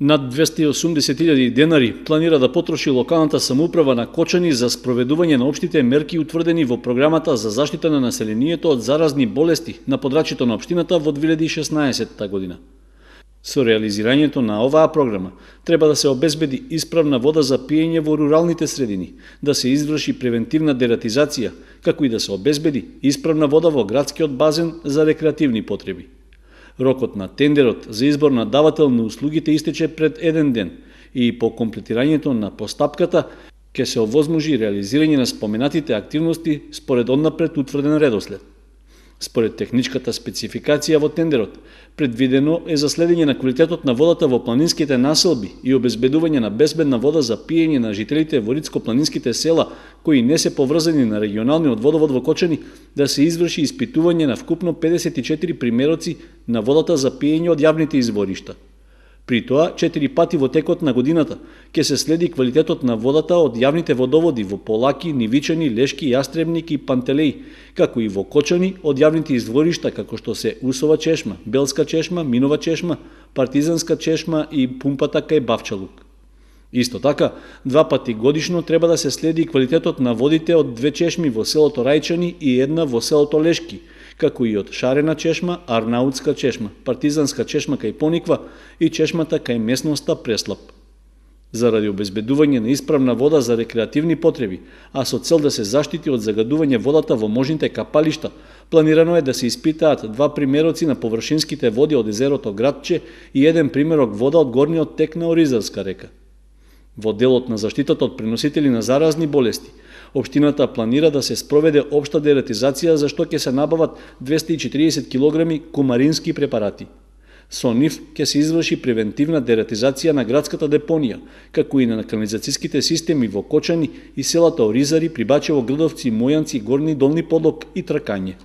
Над 280.000 денари планира да потроши локалната самоуправа на Кочани за спроведување на општите мерки утврдени во програмата за заштита на населението од заразни болести на подрачјето на општината во 2016 година. Со реализирањето на оваа програма треба да се обезбеди исправна вода за пиење во руралните средини, да се изврши превентивна дератизација, како и да се обезбеди исправна вода во градскиот базен за рекреативни потреби. Рокот на тендерот за избор на давател на услугите истече пред еден ден и по комплетирањето на постапката ќе се овозможи реализирање на споменатите активности според однапред утврден редослед. Според техничката спецификација во тендерот, предвидено е за следење на квалитетот на водата во планинските населби и обезбедување на безбедна вода за пиење на жителите во ридско-планинските села кои не се поврзани на регионалниот водовод во Кочани, да се изврши испитување на вкупно 54 примероци на водата за пиење од јавните изворишта. При тоа, 4 пати во текот на годината ќе се следи квалитетот на водата од јавните водоводи во Полаки, Нивичани, Лешки, Јастребник и Пантелеј, како и во Кочани од јавните изворишта како што се Усова чешма, Белска чешма, Минова чешма, Партизанска чешма и пумпата кај Бавчалук. Исто така, 2 пати годишно треба да се следи квалитетот на водите од 2 чешми во селото Рајчани и една во селото Лешки, како и од Шарена чешма, Арнаутска чешма, Партизанска чешма кај Пониква и чешмата кај местноста Преслап. Заради обезбедување на исправна вода за рекреативни потреби, а со цел да се заштити од загадување водата во можните капалишта, планирано е да се испитаат 2 примероци на површинските води од езерото Градче и 1 примерок вода од горниот тек на Оризарска река. Во делот на заштитата од преносители на заразни болести, општината планира да се спроведе општа дератизација за што ќе се набават 240 кг кумарински препарати. Со нив ќе се изврши превентивна дератизација на градската депонија, како и на канализацијските системи во Кочани и селата Оризари, Прибачево, Грдовци, Мојанци, Горни, Долни Подлог и Тракање.